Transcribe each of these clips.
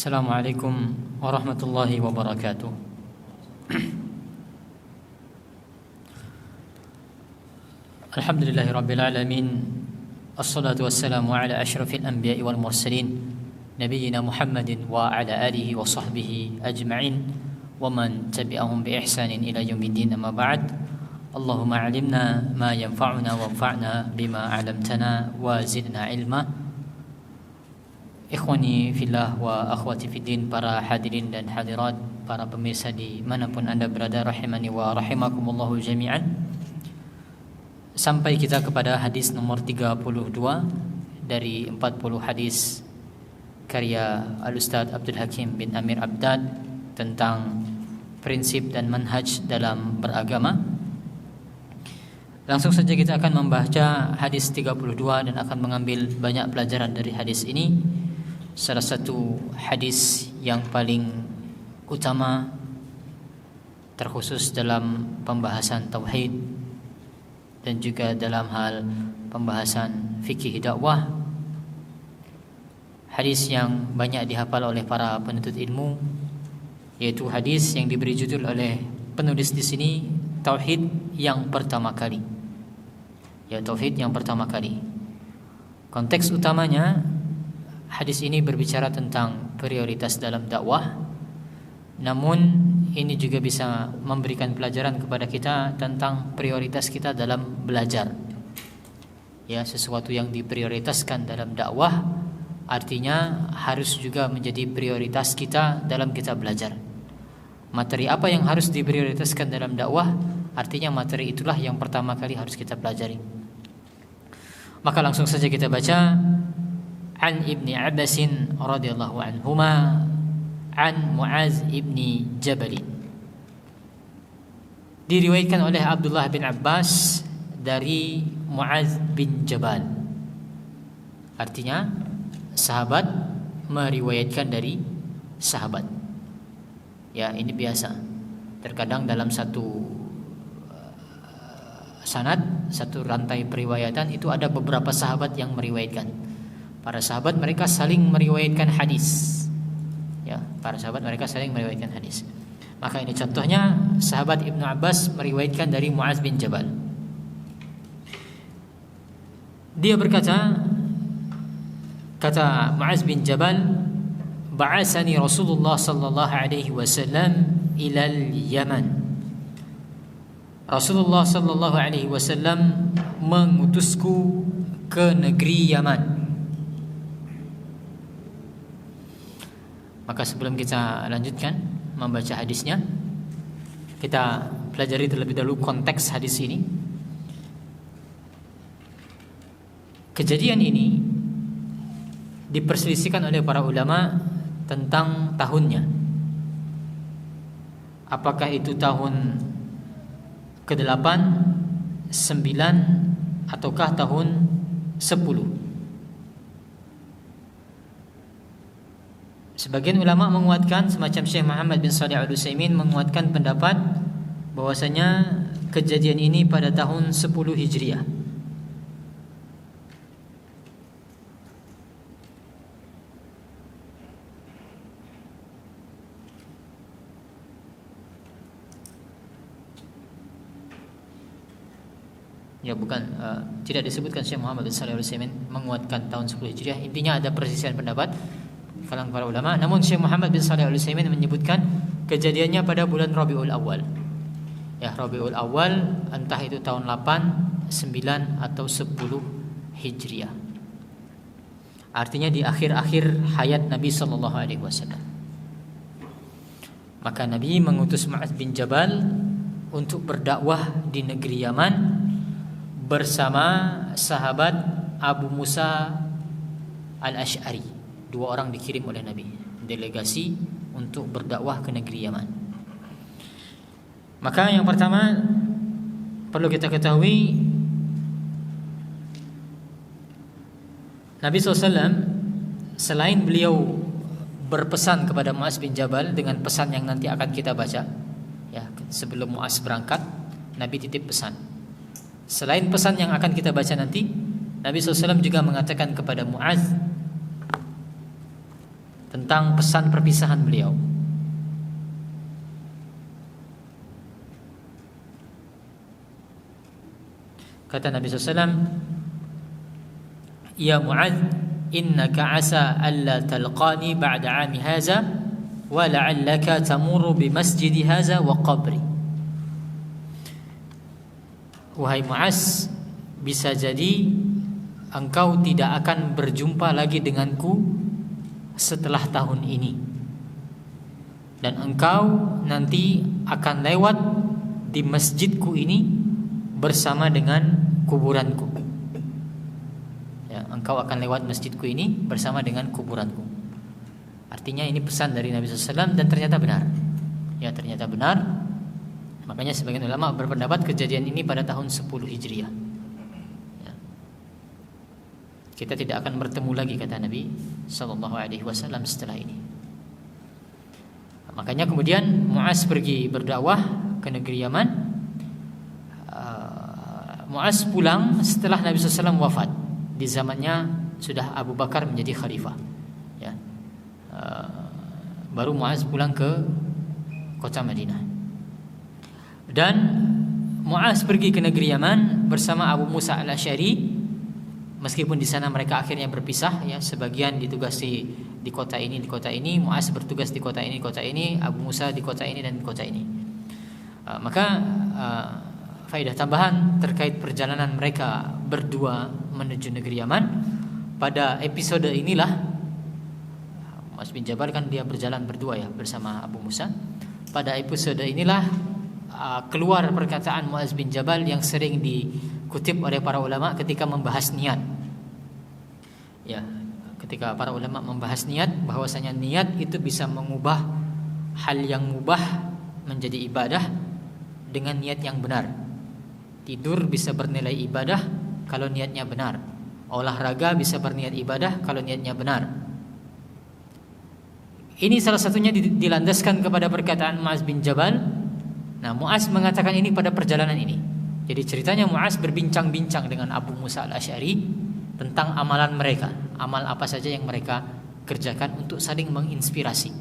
Assalamualaikum warahmatullahi wabarakatuh. Alhamdulillahi rabbil alamin. Assalatu wassalamu ala asyrafil anbiya'i wal mursalin nabiyyina Muhammadin wa ala alihi wa sahbihi ajma'in wa man tabi'ahum bi ihsanin ila yaumiddin. Amma ba'd. Allahumma 'allimna ma yanfa'una wanfa'na bima 'allamtana wa zidna ilma. Ikhwani fillah wa akhwati fiddin, para hadirin dan hadirat, para pemirsa di manapun anda berada, rahimani wa rahimakumullahu jami'an. Sampai kita kepada hadis nomor 32 dari 40 hadis karya Al-Ustaz Abdul Hakim bin Amir Abdad tentang prinsip dan manhaj dalam beragama. Langsung saja kita akan membaca hadis 32 dan akan mengambil banyak pelajaran dari hadis ini. Salah satu hadis yang paling utama terkhusus dalam pembahasan tauhid dan juga dalam hal pembahasan fikih dakwah. Hadis yang banyak dihafal oleh para penuntut ilmu, yaitu hadis yang diberi judul oleh penulis di sini tauhid yang pertama kali. Ya, tauhid yang pertama kali. Konteks utamanya hadis ini berbicara tentang prioritas dalam dakwah. Namun ini juga bisa memberikan pelajaran kepada kita tentang prioritas kita dalam belajar. Ya, sesuatu yang diprioritaskan dalam dakwah artinya harus juga menjadi prioritas kita dalam kita belajar. Materi apa yang harus diprioritaskan dalam dakwah, artinya materi itulah yang pertama kali harus kita pelajari. Maka langsung saja kita baca. An Ibni Abbasin radhiyallahu anhuma an Muaz ibni Jabal. Diriwayatkan oleh Abdullah bin Abbas dari Muaz bin Jabal. Artinya sahabat meriwayatkan dari sahabat. Ya, ini biasa. Terkadang dalam satu sanad, satu rantai periwayatan itu ada beberapa sahabat yang meriwayatkan. Para sahabat mereka saling meriwayatkan hadis. Ya, para sahabat mereka saling meriwayatkan hadis. Maka ini contohnya sahabat Ibnu Abbas meriwayatkan dari Muaz bin Jabal. Dia berkata, kata Muaz bin Jabal, ba'asani Rasulullah sallallahu alaihi wasallam ila al-Yaman. Rasulullah sallallahu alaihi wasallam mengutusku ke negeri Yaman. Maka sebelum kita lanjutkan membaca hadisnya, kita pelajari terlebih dahulu konteks hadis ini. Kejadian ini diperselisihkan oleh para ulama tentang tahunnya. Apakah itu tahun ke-8, 9, ataukah tahun 10? Sebagian ulama menguatkan, semacam Syekh Muhammad bin Shalih Al-Utsaimin menguatkan pendapat bahwasanya kejadian ini pada tahun 10 Hijriah. Ya, bukan, tidak disebutkan Syekh Muhammad bin Shalih Al-Utsaimin menguatkan tahun 10 Hijriah. Intinya ada perselisihan pendapat kalangan para ulama. Namun Syekh Muhammad bin Shalih Al-Utsaimin menyebutkan kejadiannya pada bulan Rabiul Awal. Ya, Rabiul Awal, entah itu tahun 8, 9 atau 10 Hijriah. Artinya di akhir-akhir hayat Nabi sallallahu alaihi wasallam. Maka Nabi mengutus Muaz bin Jabal untuk berdakwah di negeri Yaman bersama sahabat Abu Musa Al-Asy'ari. 2 orang dikirim oleh Nabi, delegasi untuk berdakwah ke negeri Yaman. Maka yang pertama perlu kita ketahui, Nabi SAW selain beliau berpesan kepada Muaz bin Jabal dengan pesan yang nanti akan kita baca, ya, sebelum Muaz berangkat, Nabi titip pesan. Selain pesan yang akan kita baca nanti, Nabi SAW juga mengatakan kepada Muaz, tentang pesan perpisahan beliau. Kata Nabi SAW, "Ya Mu'adz, innaka asa alla talqani ba'da 'ami hadza wa la'allaka tamurru bi masjidi hadza wa qabri." Wahai Mu'adz, bisa jadi engkau tidak akan berjumpa lagi denganku setelah tahun ini, dan engkau nanti akan lewat di masjidku ini bersama dengan kuburanku. Ya, engkau akan lewat masjidku ini bersama dengan kuburanku. Artinya ini pesan dari Nabi SAW dan ternyata benar. Ya, ternyata benar. Makanya sebagian ulama berpendapat kejadian ini pada tahun 10 Hijriah. Ya. Kita tidak akan bertemu lagi, kata Nabi SAW setelah ini. Makanya kemudian Mu'adz pergi berdakwah ke negeri Yaman. Mu'adz pulang setelah Nabi SAW wafat. Di zamannya sudah Abu Bakar menjadi khalifah. Ya. Baru Mu'adz pulang ke kota Madinah. Dan Mu'adz pergi ke negeri Yaman bersama Abu Musa al-Asy'ari. Meskipun di sana mereka akhirnya berpisah, ya, sebagian ditugasi di kota ini, di kota ini. Mu'adz bertugas di kota ini, Abu Musa di kota ini dan di kota ini. Maka faedah tambahan terkait perjalanan mereka berdua menuju negeri Yaman. Pada episode inilah Mu'adz bin Jabal kan dia berjalan berdua ya bersama Abu Musa. Pada episode inilah keluar perkataan Mu'adz bin Jabal yang sering dikutip oleh para ulama ketika membahas niat. Ya, ketika para ulama membahas niat, bahwasanya niat itu bisa mengubah hal yang mubah menjadi ibadah dengan niat yang benar. Tidur bisa bernilai ibadah kalau niatnya benar. Olahraga bisa berniat ibadah kalau niatnya benar. Ini salah satunya dilandaskan kepada perkataan Mu'adz bin Jabal. Nah, Mu'adz mengatakan ini pada perjalanan ini. Jadi ceritanya Mu'adz berbincang-bincang dengan Abu Musa al-Asy'ari tentang amalan mereka, amal apa saja yang mereka kerjakan untuk saling menginspirasi.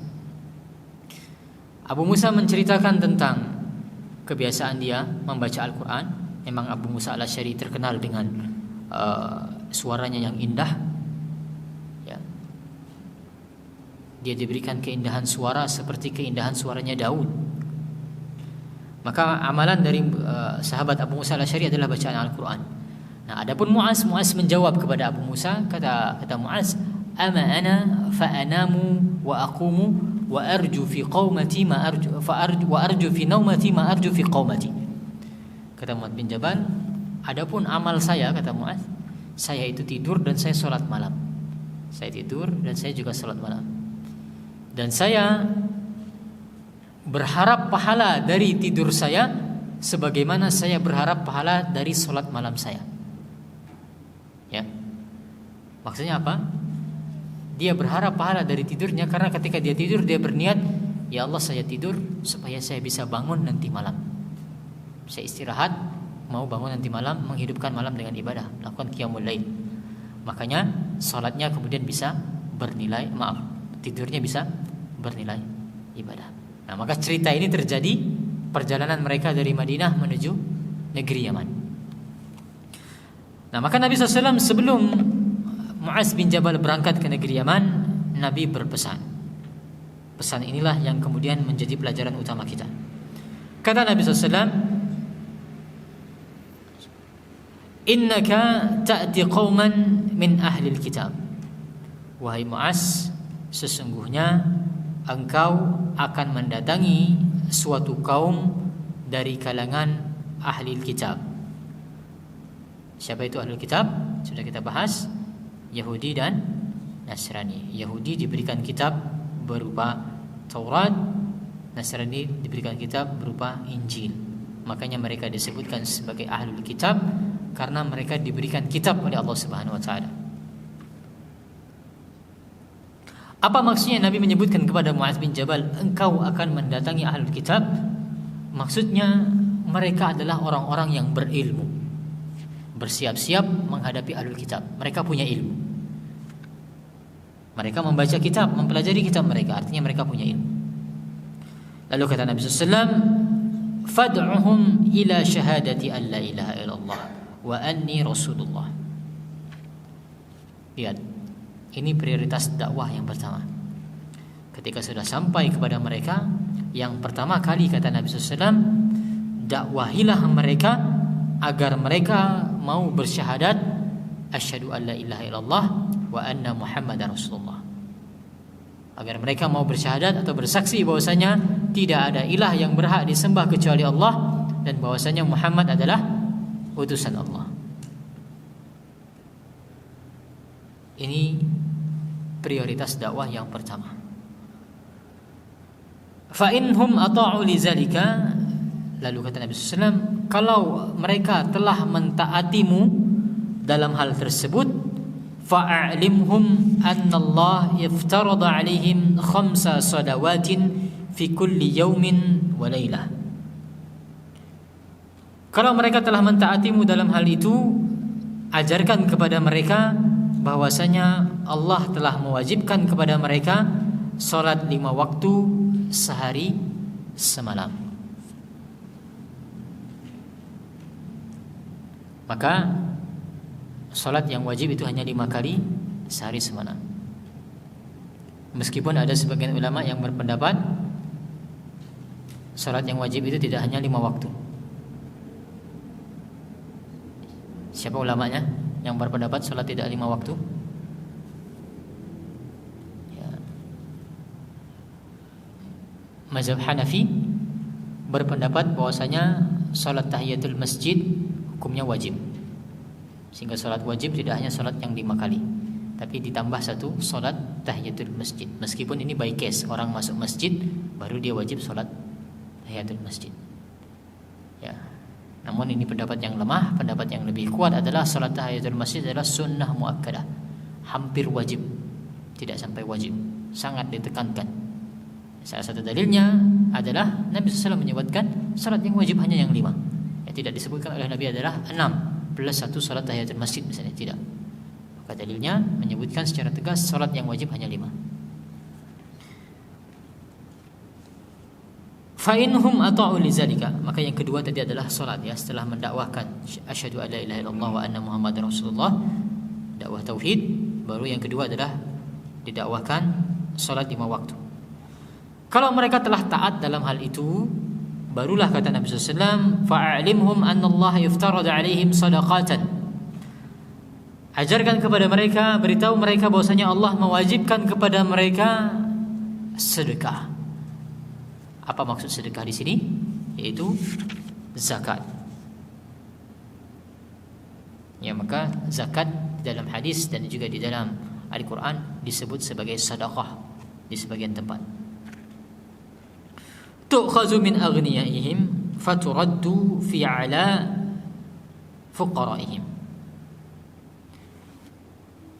Abu Musa menceritakan tentang kebiasaan dia membaca Al-Quran. Memang Abu Musa al-Asy'ari terkenal dengan suaranya yang indah. Ya. Dia diberikan keindahan suara seperti keindahan suaranya Daud. Maka amalan dari sahabat Abu Musa al-Asy'ari adalah bacaan Al-Quran. Nah, adapun Mu'adz menjawab kepada Abu Musa, kata Mu'adz, "Ama ana fa anamu wa aqumu wa arju fi qaumati ma arju wa arju fi naumati ma arju fi qaumati." Kata Mu'adz bin Jabal, adapun amal saya, kata Mu'adz, saya itu tidur dan saya sholat malam. Saya tidur dan saya juga sholat malam. Dan saya berharap pahala dari tidur saya sebagaimana saya berharap pahala dari sholat malam saya. Ya, maksudnya apa? Dia berharap pahala dari tidurnya karena ketika dia tidur dia berniat, ya Allah, saya tidur supaya saya bisa bangun nanti malam. Saya istirahat, mau bangun nanti malam, menghidupkan malam dengan ibadah, melakukan qiyamul lail. Makanya sholatnya kemudian bisa bernilai, tidurnya bisa bernilai ibadah. Nah, maka cerita ini terjadi perjalanan mereka dari Madinah menuju negeri Yaman. Nah, maka Nabi SAW sebelum Mu'adz bin Jabal berangkat ke negeri Yaman, Nabi berpesan. Pesan inilah yang kemudian menjadi pelajaran utama kita. Kata Nabi SAW, "Innaka ta'ti qauman min ahlil kitab." Wahai Mu'adz, sesungguhnya engkau akan mendatangi suatu kaum dari kalangan ahli kitab. Siapa itu ahli kitab? Sudah kita bahas, Yahudi dan Nasrani. Yahudi diberikan kitab berupa Taurat, Nasrani diberikan kitab berupa Injil. Makanya mereka disebutkan sebagai ahlul kitab karena mereka diberikan kitab oleh Allah Subhanahu wa taala. Apa maksudnya Nabi menyebutkan kepada Mu'adz bin Jabal, engkau akan mendatangi ahlul kitab? Maksudnya mereka adalah orang-orang yang berilmu, bersiap-siap menghadapi ahlul kitab. Mereka punya ilmu. Mereka membaca kitab, mempelajari kitab mereka, artinya mereka punya ilmu. Lalu kata Nabi SAW, fad'uhum ila syahadati an la ilaha illallah wa anni rasulullah. Lihat, ini prioritas dakwah yang pertama. Ketika sudah sampai kepada mereka, yang pertama kali kata Nabi SAW, dakwahilah mereka agar mereka mau bersyahadat asyhadu an la ilaha illallah wa anna muhammadar rasulullah. Agar mereka mau bersyahadat atau bersaksi bahwasanya tidak ada ilah yang berhak disembah kecuali Allah dan bahwasanya Muhammad adalah utusan Allah. Ini prioritas dakwah yang pertama. Fa inhum ata'u lidzalika, lalu kata Nabi SAW, kalau mereka telah mentaatimu dalam hal tersebut, fa'alimhum anna Allah iftarada 'alaihim 5 shalawatin fi kulli yaumin wa lailah. Kalau mereka telah mentaatimu dalam hal itu, ajarkan kepada mereka bahwasanya Allah telah mewajibkan kepada mereka salat 5 waktu sehari semalam. Maka salat yang wajib itu hanya 5 kali sehari semalam. Meskipun ada sebagian ulama yang berpendapat salat yang wajib itu tidak hanya 5 waktu. Siapa ulamanya yang berpendapat salat tidak 5 waktu? Ya. Mazhab Hanafi berpendapat bahwasanya salat tahiyatul masjid hukumnya wajib. Sehingga salat wajib tidak hanya salat yang 5 kali, tapi ditambah 1 salat tahiyatul masjid. Meskipun ini by case, orang masuk masjid baru dia wajib salat tahiyatul masjid. Ya. Namun ini pendapat yang lemah. Pendapat yang lebih kuat adalah salat tahiyatul masjid adalah sunnah muakkadah, hampir wajib, tidak sampai wajib, sangat ditekankan. Salah satu dalilnya adalah Nabi SAW menyebutkan salat yang wajib hanya yang 5. Yang tidak disebutkan oleh Nabi adalah 6 plus 1 salat tahiyatul masjid misalnya, tidak. Maka dalilnya menyebutkan secara tegas salat yang wajib hanya 5. Fa inhum ata'u lidzalika, maka yang kedua tadi adalah salat, ya, setelah mendakwahkan asyhadu alla ilaha illallah wa anna muhammadar rasulullah, dakwah tauhid, baru yang kedua adalah didakwahkan salat 5 waktu. Kalau mereka telah taat dalam hal itu, barulah kata Nabi SAW, fa'alimhum anna Allah iftarada 'alaihim sadaqatan. Ajarkan kepada mereka, beritahu mereka bahwasanya Allah mewajibkan kepada mereka sedekah. Apa maksud sedekah di sini? Yaitu zakat. Ya, maka zakat di dalam hadis dan juga di dalam Al-Quran disebut sebagai sedekah di sebagian tempat. Tu'khazu min aghniyaihim faturaddu fi 'ala fuqaraihim.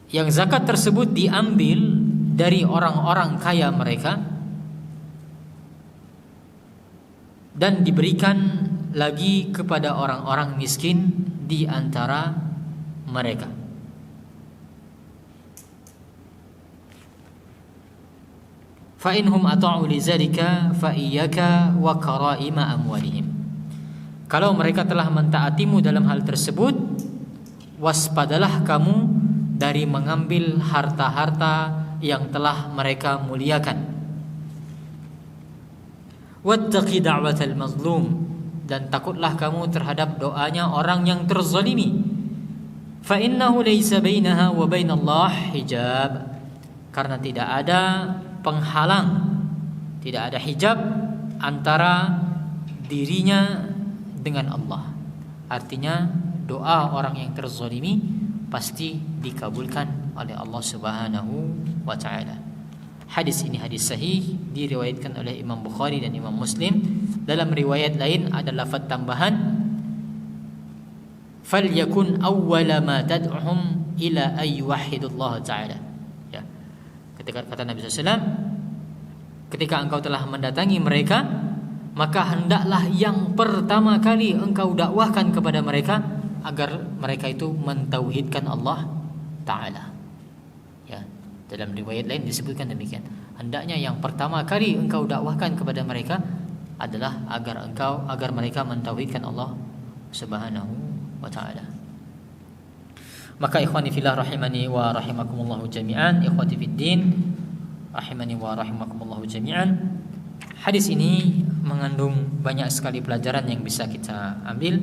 Yang zakat tersebut diambil dari orang-orang kaya mereka dan diberikan lagi kepada orang-orang miskin di antara mereka. Fa inhum ata'u lidzalika fa iyyaka wa karaima amwalihim. Kalau mereka telah mentaatimu dalam hal tersebut, waspadalah kamu dari mengambil harta-harta yang telah mereka muliakan. Wattaqi da'watal mazlum, dan takutlah kamu terhadap doanya orang yang terzalimi. Fa innahu laysa bainaha wa bainallah hijab, karena tidak ada penghalang, tidak ada hijab antara dirinya dengan Allah. Artinya doa orang yang terzalimi pasti dikabulkan oleh Allah Subhanahu wa taala. Hadis ini hadis sahih, diriwayatkan oleh Imam Bukhari dan Imam Muslim. Dalam riwayat lain ada lafaz tambahan, falyakun awwala ma tad'uhum ila ay yuwahhidullah ta'ala. Ya. Ketika kata Nabi SAW, ketika engkau telah mendatangi mereka, maka hendaklah yang pertama kali engkau dakwahkan kepada mereka agar mereka itu mentauhidkan Allah Ta'ala. Ya. Dalam riwayat lain disebutkan demikian. Hendaknya yang pertama kali engkau dakwahkan kepada mereka adalah agar mereka mentauhidkan Allah Subhanahu wa taala. Maka ikhwani fillah rahimani wa rahimakumullah jami'an, ikhwati fid din rahimani wa rahimakumullah jami'an. Hadis ini mengandung banyak sekali pelajaran yang bisa kita ambil.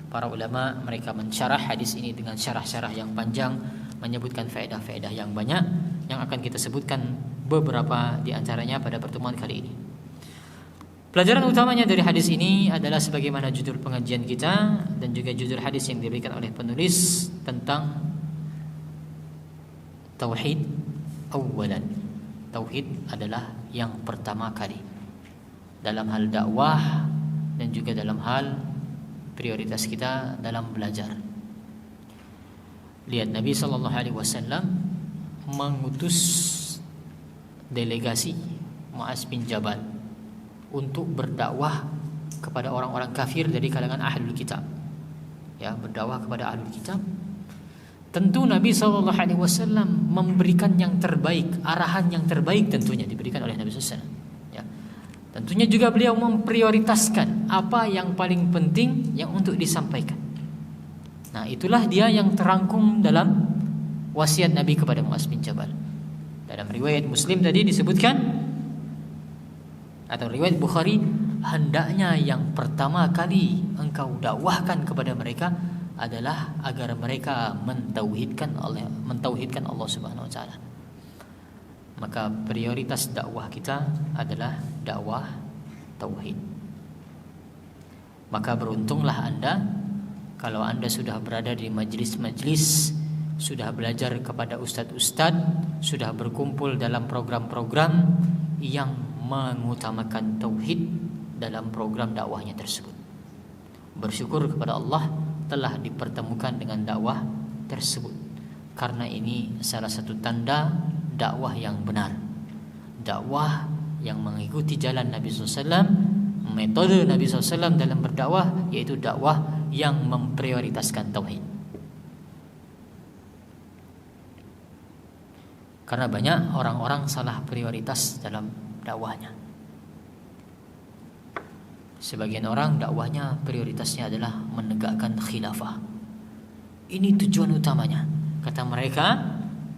Para ulama mereka mensyarah hadis ini dengan syarah-syarah yang panjang, menyebutkan faedah-faedah yang banyak yang akan kita sebutkan beberapa di antaranya pada pertemuan kali ini. Pelajaran utamanya dari hadis ini adalah sebagaimana judul pengajian kita dan juga judul hadis yang diberikan oleh penulis tentang tauhid awalan. Tauhid adalah yang pertama kali dalam hal dakwah dan juga dalam hal prioritas kita dalam belajar. Lihat Nabi SAW mengutus delegasi Mu'az bin Jabal untuk berdakwah kepada orang-orang kafir dari kalangan ahlul kitab. Ya, berdakwah kepada ahlul kitab. Tentu Nabi SAW memberikan yang terbaik, arahan yang terbaik tentunya diberikan oleh Nabi SAW. Ya. Tentunya juga beliau memprioritaskan apa yang paling penting yang untuk disampaikan. Nah, itulah dia yang terangkum dalam wasiat Nabi kepada Mu'az bin Jabal. Dalam riwayat Muslim tadi disebutkan, atau riwayat Bukhari, hendaknya yang pertama kali engkau dakwahkan kepada mereka adalah agar mereka mentauhidkan Allah Subhanahu wa taala. Maka prioritas dakwah kita adalah dakwah tauhid. Maka beruntunglah Anda kalau Anda sudah berada di majlis-majlis, sudah belajar kepada ustadz-ustadz, sudah berkumpul dalam program-program yang mengutamakan tauhid dalam program dakwahnya tersebut. Bersyukur kepada Allah telah dipertemukan dengan dakwah tersebut, karena ini salah satu tanda dakwah yang benar, dakwah yang mengikuti jalan Nabi SAW, metode Nabi SAW dalam berdakwah, yaitu dakwah yang memprioritaskan tauhid. Karena banyak orang-orang salah prioritas dalam dakwahnya. Sebagian orang dakwahnya prioritasnya adalah menegakkan khilafah. Ini tujuan utamanya. Kata mereka,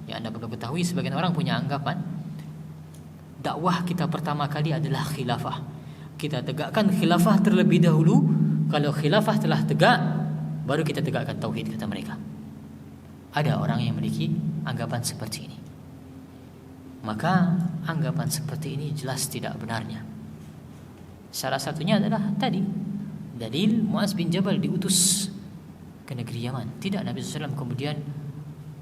ya Anda perlu ketahui, sebagian orang punya anggapan dakwah kita pertama kali adalah khilafah. Kita tegakkan khilafah terlebih dahulu. Kalau khilafah telah tegak, baru kita tegakkan tauhid, kata mereka. Ada orang yang memiliki anggapan seperti ini. Maka anggapan seperti ini jelas tidak benarnya. Salah satunya adalah tadi dalil Mu'az bin Jabal diutus ke negeri Yaman. Tidak, Nabi SAW kemudian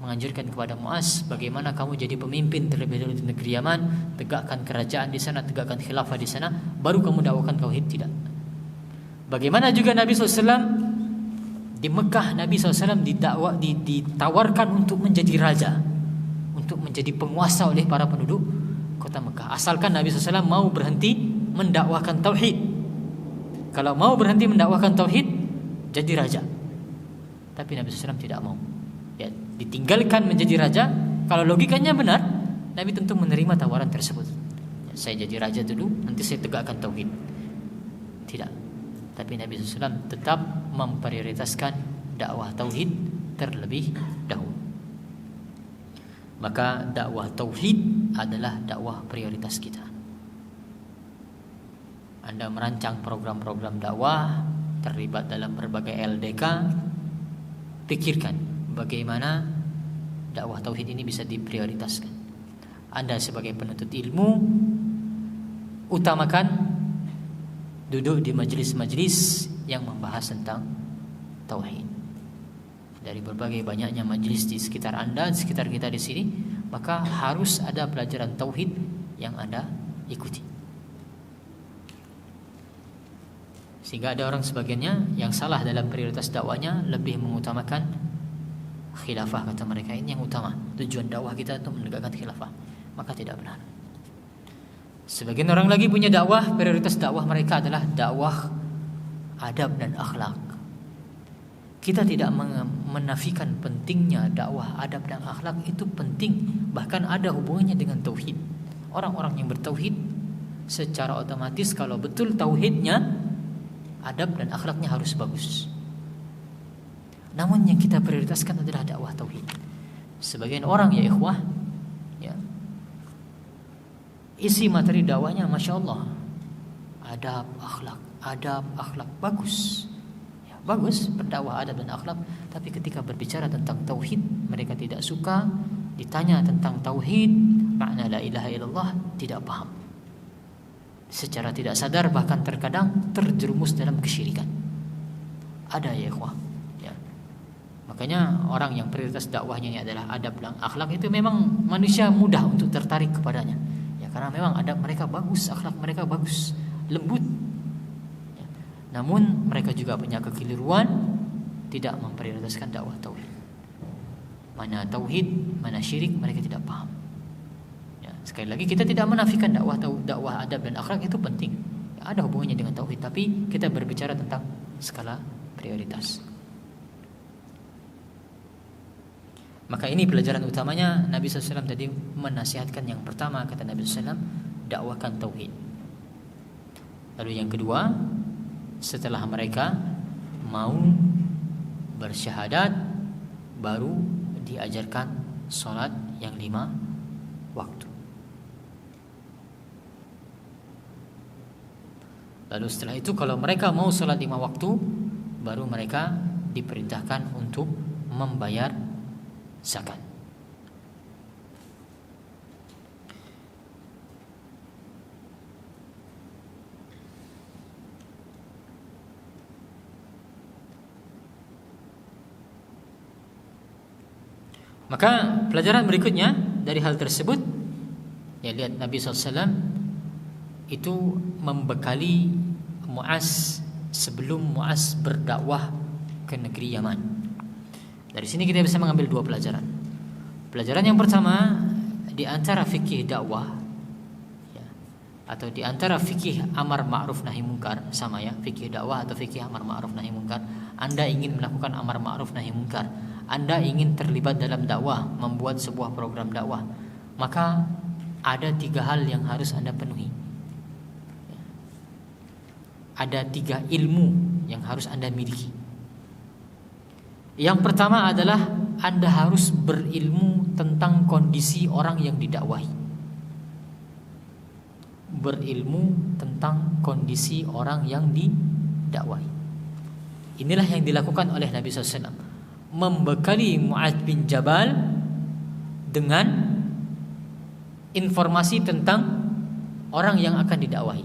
menganjurkan kepada Mu'az, bagaimana kamu jadi pemimpin terlebih dahulu di negeri Yaman, tegakkan kerajaan di sana, tegakkan khilafah di sana, baru kamu dakwakan tauhid. Tidak. Bagaimana juga Nabi SAW di Mekah, Nabi SAW ditawarkan untuk menjadi raja, untuk menjadi penguasa oleh para penduduk kota Mekah, asalkan Nabi SAW mau berhenti mendakwahkan tauhid. Kalau mau berhenti mendakwahkan tauhid, jadi raja. Tapi Nabi SAW tidak mau. Ya, ditinggalkan menjadi raja. Kalau logikanya benar, Nabi tentu menerima tawaran tersebut. Ya, saya jadi raja dulu, nanti saya tegakkan tauhid. Tidak. Tapi Nabi SAW tetap memprioritaskan dakwah tauhid terlebih dahulu. Maka dakwah tauhid adalah dakwah prioritas kita. Anda merancang program-program dakwah, terlibat dalam berbagai LDK, pikirkan bagaimana dakwah tauhid ini bisa diprioritaskan. Anda sebagai penuntut ilmu, utamakan duduk di majelis-majelis yang membahas tentang tauhid. Dari berbagai banyaknya majelis di sekitar Anda, di sekitar kita di sini, maka harus ada pelajaran tauhid yang Anda ikuti. Sehingga ada orang sebagiannya yang salah dalam prioritas dakwanya, lebih mengutamakan khilafah, kata mereka. Ini yang utama, tujuan dakwah kita untuk menegakkan khilafah. Maka tidak benar. Sebagian orang lagi punya dakwah, prioritas dakwah mereka adalah dakwah adab dan akhlak. kita tidak menafikan pentingnya dakwah adab dan akhlak, itu penting, bahkan ada hubungannya dengan tauhid. Orang-orang yang bertauhid secara otomatis kalau betul tauhidnya, adab dan akhlaknya harus bagus. Namun yang kita prioritaskan adalah dakwah tauhid. Sebagian orang ya ikhwah, ya, isi materi dakwahnya masya Allah, adab akhlak bagus. Bagus berdakwah adab dan akhlak, tapi ketika berbicara tentang tauhid mereka tidak suka. Ditanya tentang tauhid, makna la ilaha illallah, tidak paham. Secara tidak sadar bahkan terkadang terjerumus dalam kesyirikan. Ada ya ikhwah, ya. Makanya orang yang prioritas dakwahnya ini adalah adab dan akhlak, itu memang manusia mudah untuk tertarik kepadanya. Ya, karena memang adab mereka bagus, akhlak mereka bagus, lembut. Namun mereka juga punya kekeliruan, tidak memprioritaskan dakwah tauhid. Mana tauhid, mana syirik, mereka tidak paham. Ya, sekali lagi kita tidak menafikan dakwah adab dan akhlak itu penting. Ya, ada hubungannya dengan tauhid, tapi kita berbicara tentang skala prioritas. Maka ini pelajaran utamanya. Nabi SAW tadi menasihatkan yang pertama, kata Nabi SAW, dakwakan tauhid. Lalu yang kedua, setelah mereka mau bersyahadat, baru diajarkan sholat yang 5 waktu. Lalu setelah itu kalau mereka mau sholat 5 waktu, baru mereka diperintahkan untuk membayar zakat. Maka pelajaran berikutnya dari hal tersebut, ya, lihat Nabi SAW itu membekali Mu'az sebelum Mu'az berdakwah ke negeri Yaman. Dari sini kita bisa mengambil 2 pelajaran. Pelajaran yang pertama, di antara fikih dakwah, ya, atau di antara fikih amar ma'ruf nahi munkar, sama ya, fikih dakwah atau fikih amar ma'ruf nahi munkar. Anda ingin melakukan amar ma'ruf nahi munkar, Anda ingin terlibat dalam dakwah, membuat sebuah program dakwah, maka ada 3 hal yang harus Anda penuhi. Ada 3 ilmu yang harus Anda miliki. Yang pertama adalah Anda harus berilmu tentang kondisi orang yang didakwahi. Berilmu tentang kondisi orang yang didakwahi. Inilah yang dilakukan oleh Nabi SAW, membekali Mu'adz bin Jabal dengan informasi tentang orang yang akan didakwahi.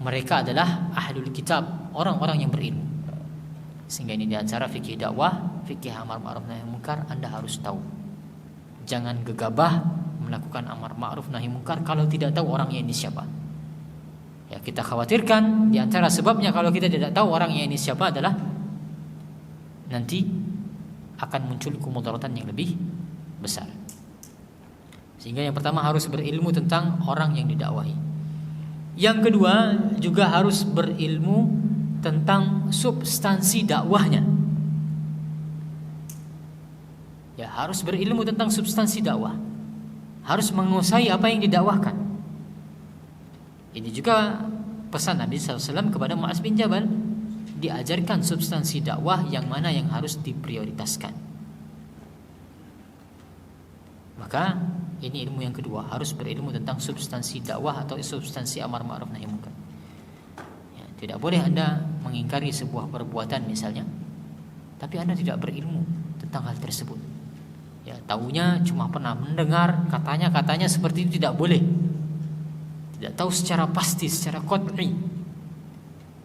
Mereka adalah ahlul kitab, orang-orang yang berilmu. Sehingga ini di antara fikih dakwah, fikih amar ma'ruf nahi munkar, Anda harus tahu. Jangan gegabah melakukan amar ma'ruf nahi munkar kalau tidak tahu orangnya ini siapa. Ya, kita khawatirkan di antara sebabnya kalau kita tidak tahu orangnya ini siapa adalah nanti akan muncul kemudaratan yang lebih besar. Sehingga yang pertama harus berilmu tentang orang yang didakwahi. Yang kedua juga harus berilmu tentang substansi dakwahnya. Ya, harus berilmu tentang substansi dakwah. Harus menguasai apa yang didakwahkan. Ini juga pesan Nabi SAW kepada Mu'adz bin Jabal. Diajarkan substansi dakwah yang mana yang harus diprioritaskan. Maka ini ilmu yang kedua, harus berilmu tentang substansi dakwah atau substansi amar ma'ruf nahi munkar. Ya, tidak boleh Anda mengingkari sebuah perbuatan misalnya, tapi Anda tidak berilmu tentang hal tersebut. Ya, tahunya cuma pernah mendengar katanya seperti itu, tidak boleh. Tidak tahu secara pasti, secara qat'i.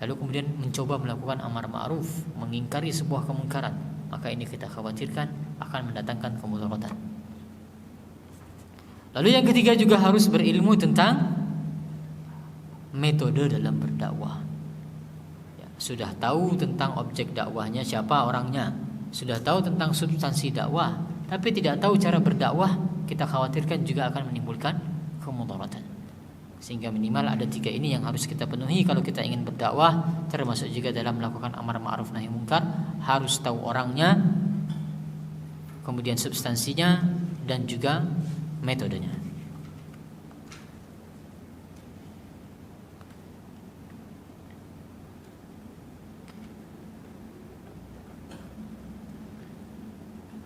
Lalu kemudian mencoba melakukan amar ma'ruf, mengingkari sebuah kemungkaran, maka ini kita khawatirkan akan mendatangkan kemudaratan. Lalu yang ketiga juga harus berilmu tentang metode dalam berdakwah. Ya, sudah tahu tentang objek dakwahnya, siapa orangnya, sudah tahu tentang substansi dakwah, tapi tidak tahu cara berdakwah, kita khawatirkan juga akan menimbulkan kemudaratan. Sehingga minimal ada 3 ini yang harus kita penuhi kalau kita ingin berdakwah, termasuk juga dalam melakukan amar ma'ruf nahi munkar. Harus tahu orangnya, kemudian substansinya, dan juga metodenya.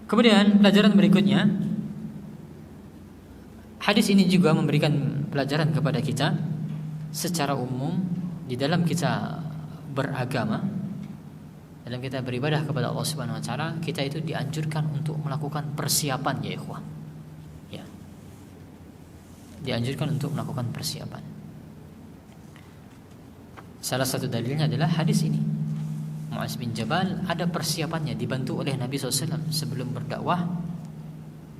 Kemudian pelajaran berikutnya, hadis ini juga memberikan pelajaran kepada kita secara umum di dalam kita beragama, dalam kita beribadah kepada Allah Subhanahu wa taala, kita itu dianjurkan untuk melakukan persiapan, ya ikhwah. Ya. Dianjurkan untuk melakukan persiapan. Salah satu dalilnya adalah hadis ini. Mu'adz bin Jabal ada persiapannya, dibantu oleh Nabi SAW sebelum berdakwah,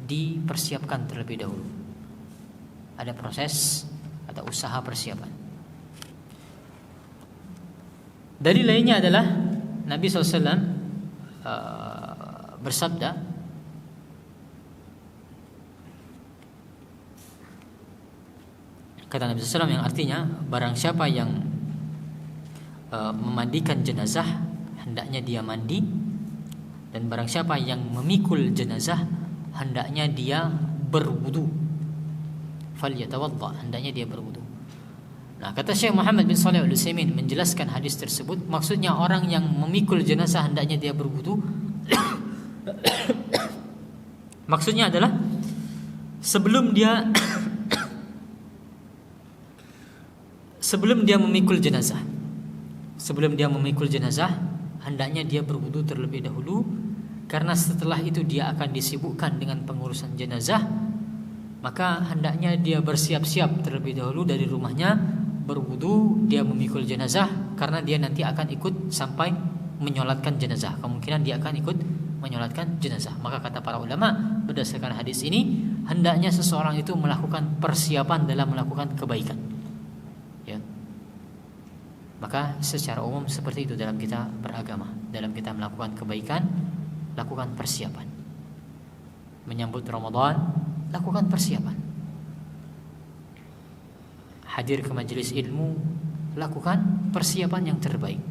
dipersiapkan terlebih dahulu. Ada proses, ada usaha persiapan. Dalil lainnya adalah Nabi SAW bersabda, kata Nabi SAW yang artinya, barang siapa yang memandikan jenazah, hendaknya dia mandi, dan barang siapa yang memikul jenazah, hendaknya dia berwudu. Falyatawadda, hendaknya dia berwudu. Nah, kata Syekh Muhammad bin Shalih Al-Utsaimin menjelaskan hadis tersebut, maksudnya orang yang memikul jenazah hendaknya dia berwudu. Maksudnya adalah sebelum dia memikul jenazah, hendaknya dia berwudu terlebih dahulu, karena setelah itu dia akan disibukkan dengan pengurusan jenazah. Maka hendaknya dia bersiap-siap terlebih dahulu dari rumahnya, berwudu, dia memikul jenazah, karena dia nanti akan ikut sampai menyolatkan jenazah. Kemungkinan dia akan ikut menyolatkan jenazah. Maka kata para ulama, berdasarkan hadis ini, hendaknya seseorang itu melakukan persiapan dalam melakukan kebaikan. Ya. Maka secara umum seperti itu dalam kita beragama, dalam kita melakukan kebaikan, lakukan persiapan. Menyambut Ramadan, lakukan persiapan. Hadir ke majelis ilmu, lakukan persiapan yang terbaik.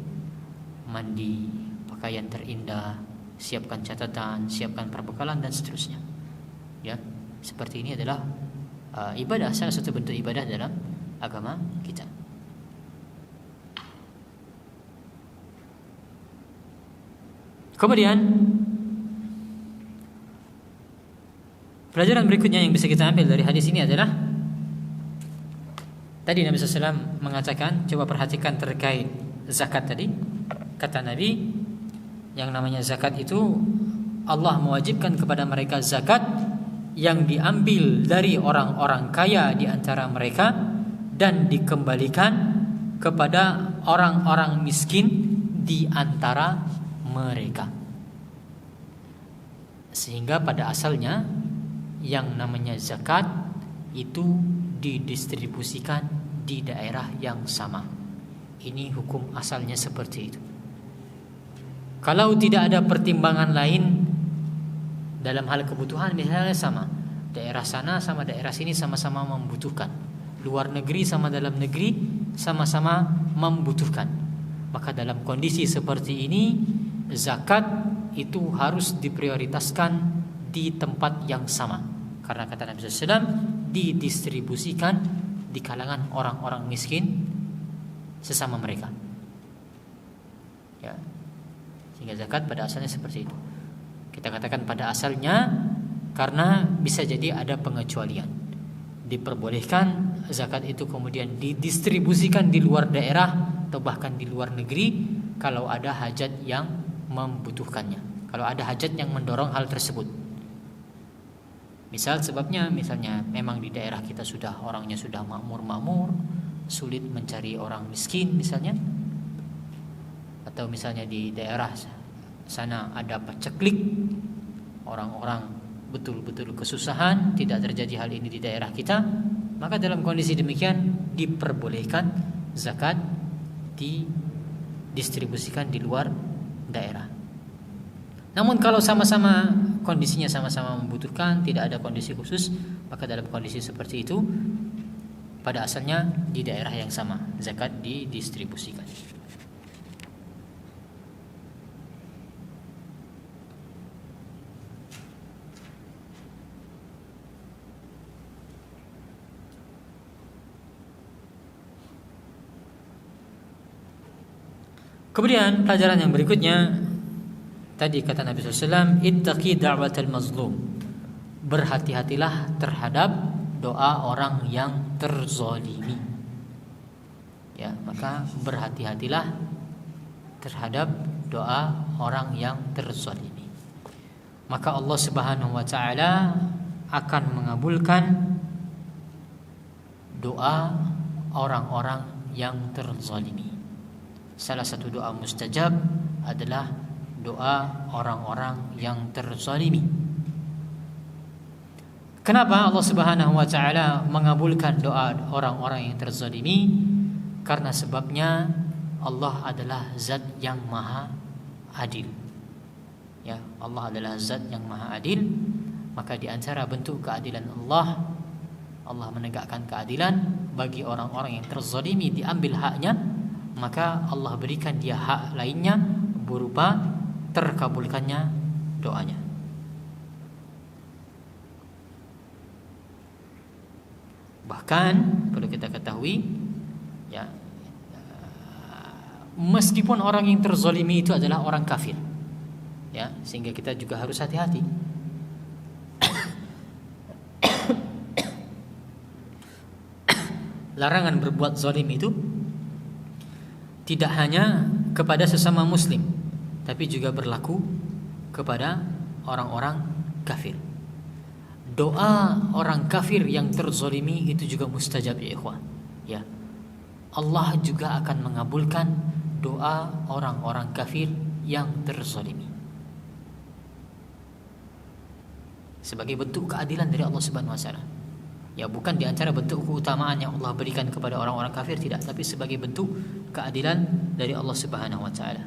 Mandi, pakaian terindah, siapkan catatan, siapkan perbekalan, dan seterusnya. Ya, seperti ini adalah ibadah, salah satu bentuk ibadah dalam agama kita. Kemudian pelajaran berikutnya yang bisa kita ambil dari hadis ini adalah, tadi Nabi SAW mengatakan, coba perhatikan terkait zakat tadi. Kata Nabi, yang namanya zakat itu Allah mewajibkan kepada mereka zakat yang diambil dari orang-orang kaya di antara mereka dan dikembalikan kepada orang-orang miskin di antara mereka. Sehingga pada asalnya yang namanya zakat itu didistribusikan di daerah yang sama. Ini hukum asalnya seperti itu. Kalau tidak ada pertimbangan lain dalam hal kebutuhan, misalnya sama, daerah sana sama daerah sini sama-sama membutuhkan, luar negeri sama dalam negeri sama-sama membutuhkan, maka dalam kondisi seperti ini zakat itu harus diprioritaskan di tempat yang sama. Karena kata Nabi SAW, didistribusikan di kalangan orang-orang miskin sesama mereka. Ya. Sehingga zakat pada asalnya seperti itu. Kita katakan pada asalnya karena bisa jadi ada pengecualian. Diperbolehkan zakat itu kemudian didistribusikan di luar daerah atau bahkan di luar negeri kalau ada hajat yang membutuhkannya, kalau ada hajat yang mendorong hal tersebut. Misal sebabnya, misalnya memang di daerah kita sudah orangnya sudah makmur, sulit mencari orang miskin misalnya, atau misalnya di daerah sana ada paceklik, orang-orang betul-betul kesusahan, tidak terjadi hal ini di daerah kita, maka dalam kondisi demikian diperbolehkan zakat didistribusikan di luar daerah. Namun kalau sama-sama kondisinya sama-sama membutuhkan, tidak ada kondisi khusus, maka dalam kondisi seperti itu pada asalnya di daerah yang sama, zakat didistribusikan. Kemudian pelajaran yang berikutnya, tadi kata Nabi SAW, ittaqi da'watal mazlum, berhati-hatilah terhadap doa orang yang terzalimi. Ya, maka berhati-hatilah terhadap doa orang yang terzalimi. Maka Allah Subhanahu wa taala akan mengabulkan doa orang-orang yang terzalimi. Salah satu doa mustajab adalah doa orang-orang yang terzalimi. Kenapa Allah Subhanahu wa taala mengabulkan doa orang-orang yang terzalimi? Karena sebabnya Allah adalah zat yang maha adil. Ya, Allah adalah zat yang maha adil. Maka di antara bentuk keadilan Allah menegakkan keadilan bagi orang-orang yang terzalimi, diambil haknya, maka Allah berikan dia hak lainnya berupa terkabulkannya doanya. Bahkan perlu kita ketahui, ya, meskipun orang yang terzalimi itu adalah orang kafir, ya, sehingga kita juga harus hati-hati. Larangan berbuat zalim itu tidak hanya kepada sesama muslim, tapi juga berlaku kepada orang-orang kafir. Doa orang kafir yang terzalimi itu juga mustajab, ya ikhwan. Ya. Allah juga akan mengabulkan doa orang-orang kafir yang terzalimi. Sebagai bentuk keadilan dari Allah Subhanahu wa taala. Ya, bukan di antara bentuk keutamaan yang Allah berikan kepada orang-orang kafir, tidak, tapi sebagai bentuk keadilan dari Allah Subhanahu wa taala.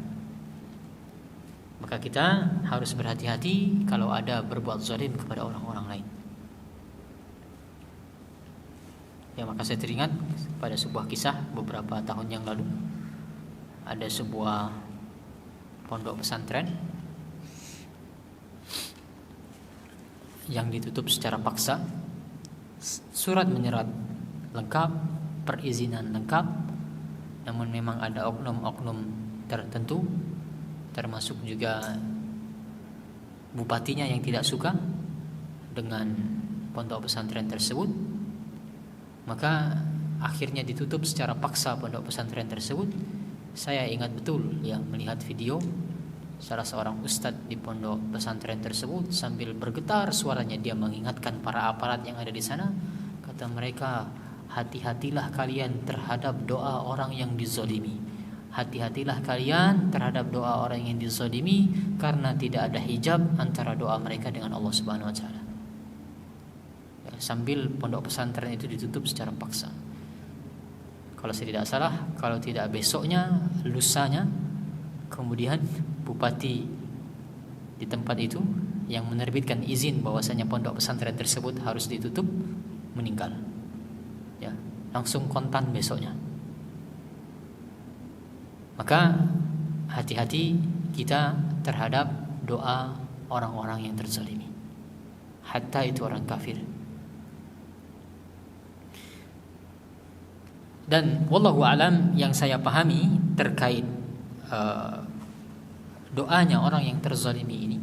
Maka kita harus berhati-hati kalau ada berbuat zalim kepada orang-orang lain. Ya, maka saya teringat pada sebuah kisah beberapa tahun yang lalu. Ada sebuah pondok pesantren yang ditutup secara paksa. Surat menyurat lengkap, perizinan lengkap, namun memang ada oknum-oknum tertentu, termasuk juga bupatinya yang tidak suka dengan pondok pesantren tersebut. Maka akhirnya ditutup secara paksa pondok pesantren tersebut. Saya ingat betul ya, melihat video salah seorang ustadz di pondok pesantren tersebut sambil bergetar suaranya dia mengingatkan para aparat yang ada di sana. Kata mereka, hati-hatilah kalian terhadap doa orang yang dizalimi. Hati-hatilah kalian terhadap doa orang yang dizalimi, karena tidak ada hijab antara doa mereka dengan Allah Subhanahu wa taala. Ya, sambil pondok pesantren itu ditutup secara paksa. Kalau saya tidak salah, kalau tidak besoknya, lusanya, kemudian bupati di tempat itu yang menerbitkan izin bahwasanya pondok pesantren tersebut harus ditutup meninggal. Ya, langsung kontan besoknya. Maka hati-hati kita terhadap doa orang-orang yang terzalimi, hatta itu orang kafir. Dan wallahu alam, yang saya pahami terkait doanya orang yang terzalimi ini,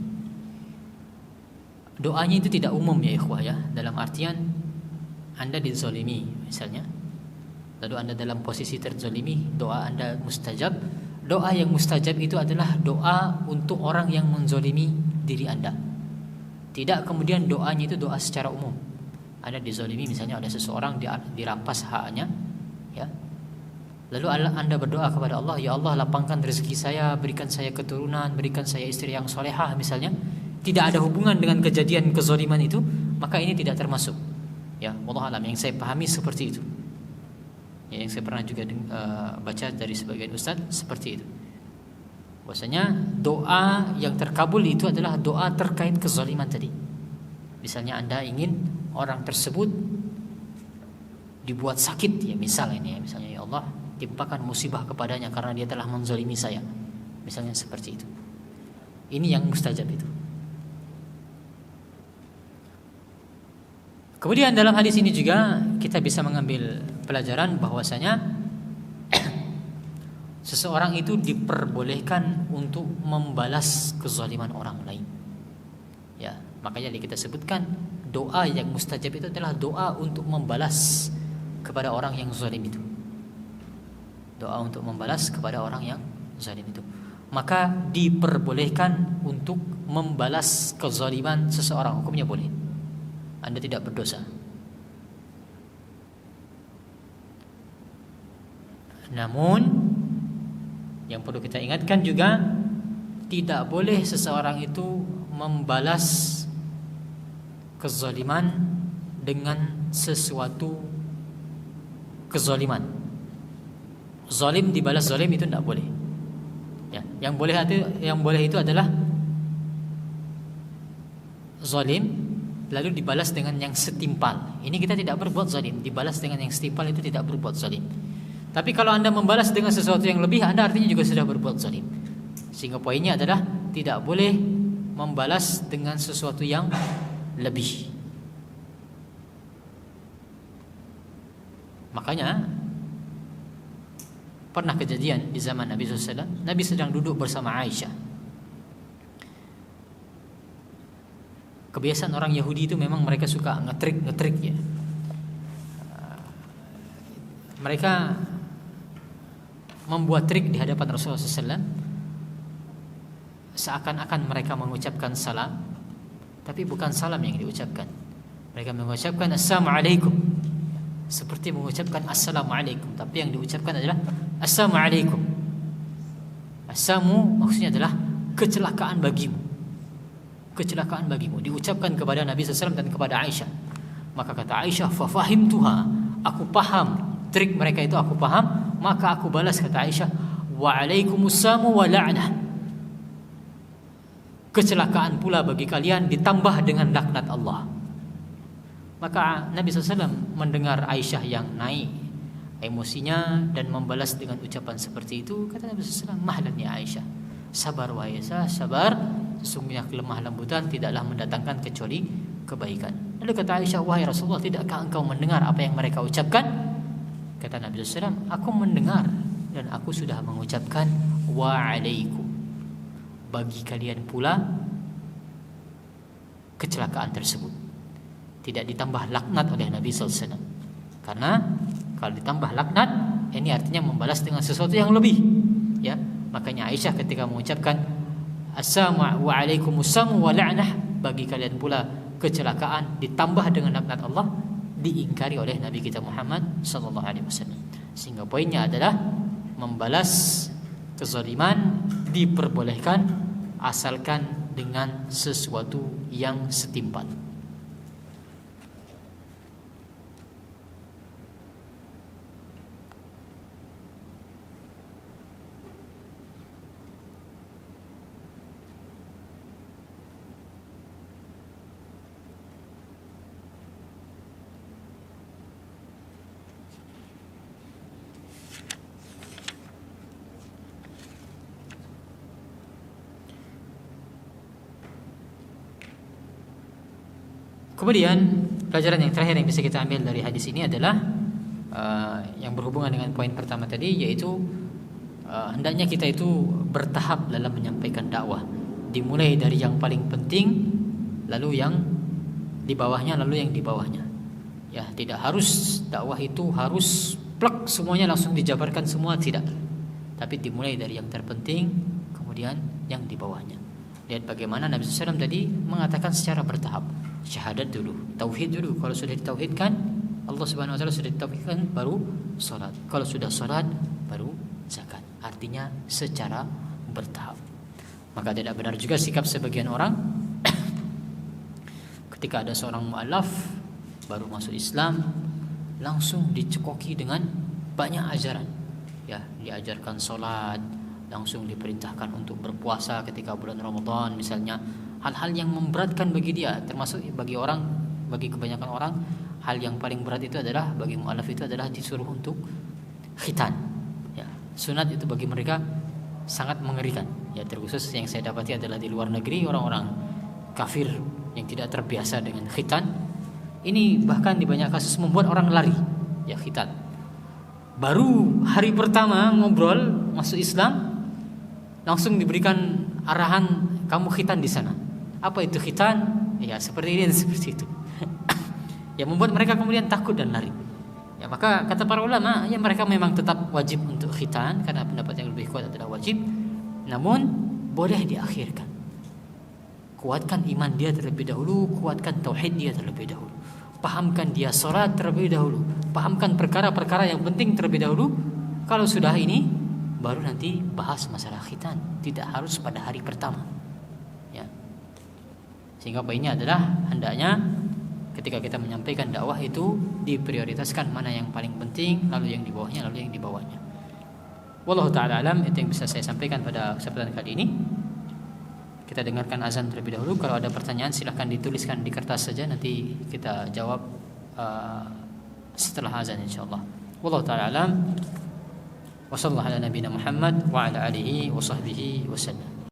doanya itu tidak umum ya ikhwah ya, dalam artian Anda dizalimi misalnya, lalu Anda dalam posisi terzalimi, doa Anda mustajab. Doa yang mustajab itu adalah doa untuk orang yang menzalimi diri Anda. Tidak kemudian doanya itu doa secara umum. Anda dizalimi misalnya, ada seseorang dirampas haknya, ya. Lalu Anda berdoa kepada Allah, ya Allah lapangkan rezeki saya, berikan saya keturunan, berikan saya istri yang solehah misalnya. Tidak ada hubungan dengan kejadian kezaliman itu, maka ini tidak termasuk. Ya, wallahu alam, yang saya pahami seperti itu. Ya, yang saya pernah juga baca dari sebagian ustaz seperti itu. Bahwasanya doa yang terkabul itu adalah doa terkait kezaliman tadi. Misalnya Anda ingin orang tersebut dibuat sakit, ya misalnya ya Allah timpakan musibah kepadanya karena dia telah menzalimi saya, misalnya seperti itu. Ini yang mustajab itu. Kemudian dalam hadis ini juga kita bisa mengambil pelajaran bahwasanya seseorang itu diperbolehkan untuk membalas kezaliman orang lain. Ya, makanya kita sebutkan doa yang mustajab itu adalah doa untuk membalas kepada orang yang zalim itu. Doa untuk membalas kepada orang yang zalim itu. Maka diperbolehkan untuk membalas kezaliman seseorang, hukumnya boleh. Anda tidak berdosa. Namun yang perlu kita ingatkan juga, tidak boleh seseorang itu membalas kezaliman dengan sesuatu kezaliman. Zalim dibalas zalim itu tidak boleh. Ya, yang boleh itu adalah zalim lalu dibalas dengan yang setimpal. Ini kita tidak berbuat zalim, dibalas dengan yang setimpal itu tidak berbuat zalim. Tapi kalau Anda membalas dengan sesuatu yang lebih, Anda artinya juga sudah berbuat zalim. Sehingga poinnya adalah tidak boleh membalas dengan sesuatu yang lebih. Makanya pernah kejadian di zaman Nabi SAW, Nabi sedang duduk bersama Aisyah. Kebiasaan orang Yahudi itu memang mereka suka ngetrik ya. Mereka membuat trik di hadapan Rasulullah SAW, seakan-akan mereka mengucapkan salam, tapi bukan salam yang diucapkan. Mereka mengucapkan Assalamualaikum, seperti mengucapkan Assalamualaikum, tapi yang diucapkan adalah Assalamualaikum. Assamu maksudnya adalah kecelakaan bagimu. Kecelakaan bagimu diucapkan kepada Nabi SAW dan kepada Aisyah. Maka kata Aisyah, fafahimtuha, aku paham trik mereka itu, aku paham. Maka aku balas, kata Aisyah, wa'alaikumussamu wa la'nah, kecelakaan pula bagi kalian ditambah dengan laknat Allah. Maka Nabi SAW mendengar Aisyah yang naik emosinya dan membalas dengan ucapan seperti itu. Kata Nabi SAW, mahlan ya Aisyah, sabar wahai Aisyah, sabar, sesungguhnya kelemah lembutan tidaklah mendatangkan kecuali kebaikan. Lalu kata Aisyah, wahai Rasulullah, tidakkah engkau mendengar apa yang mereka ucapkan? Kata Nabi SAW, aku mendengar dan aku sudah mengucapkan wa'alaikum, bagi kalian pula kecelakaan tersebut. Tidak ditambah laknat oleh Nabi SAW. Karena kalau ditambah laknat, ini artinya membalas dengan sesuatu yang lebih. Ya, makanya Aisyah ketika mengucapkan Assalamu wa'alaikumussamu wa la'nah, bagi kalian pula kecelakaan ditambah dengan laknat Allah, diingkari oleh Nabi kita Muhammad sallallahu alaihi wasallam. Sehingga poinnya adalah membalas kezaliman diperbolehkan asalkan dengan sesuatu yang setimpal. Kemudian pelajaran yang terakhir yang bisa kita ambil dari hadis ini adalah yang berhubungan dengan poin pertama tadi, yaitu hendaknya kita itu bertahap dalam menyampaikan dakwah. Dimulai dari yang paling penting, lalu yang di bawahnya, lalu yang di bawahnya. Ya, tidak harus dakwah itu harus plek semuanya langsung dijabarkan semua, tidak. Tapi dimulai dari yang terpenting, kemudian yang di bawahnya. Lihat bagaimana Nabi SAW tadi mengatakan secara bertahap. Syahadat dulu, tauhid dulu. Kalau sudah ditauhidkan, Allah Subhanahu wa taala sudah ditauhidkan, baru salat. Kalau sudah salat, baru zakat. Artinya secara bertahap. Maka tidak benar juga sikap sebagian orang ketika ada seorang mu'alaf baru masuk Islam, langsung dicekoki dengan banyak ajaran. Ya, diajarkan salat, langsung diperintahkan untuk berpuasa ketika bulan Ramadan misalnya. Hal-hal yang memberatkan bagi dia, termasuk bagi kebanyakan orang, hal yang paling berat itu adalah bagi mualaf itu adalah disuruh untuk khitan. Ya, sunat itu bagi mereka sangat mengerikan. Ya, terkhusus yang saya dapati adalah di luar negeri, orang-orang kafir yang tidak terbiasa dengan khitan. Ini bahkan di banyak kasus membuat orang lari. Ya, khitan. Baru hari pertama ngobrol masuk Islam langsung diberikan arahan, kamu khitan di sana. Apa itu khitan? Ya, seperti ini dan seperti itu. Ya, membuat mereka kemudian takut dan lari. Ya, maka kata para ulama, ya mereka memang tetap wajib untuk khitan karena pendapat yang lebih kuat adalah wajib. Namun boleh diakhirkan. Kuatkan iman dia terlebih dahulu, kuatkan tauhid dia terlebih dahulu. Pahamkan dia salat terlebih dahulu. Pahamkan perkara-perkara yang penting terlebih dahulu. Kalau sudah ini baru nanti bahas masalah khitan. Tidak harus pada hari pertama. Ya. Sehingga poinnya adalah hendaknya ketika kita menyampaikan dakwah itu diprioritaskan mana yang paling penting, lalu yang di bawahnya, lalu yang di bawahnya. Wallahu ta'ala alam, itu yang bisa saya sampaikan pada kesempatan kali ini. Kita dengarkan azan terlebih dahulu. Kalau ada pertanyaan silahkan dituliskan di kertas saja, nanti kita jawab setelah azan insyaallah. Wallahu ta'ala alam. Wa sallallahu ala nabiyina Muhammad wa ala alihi wa sahbihi wasallam.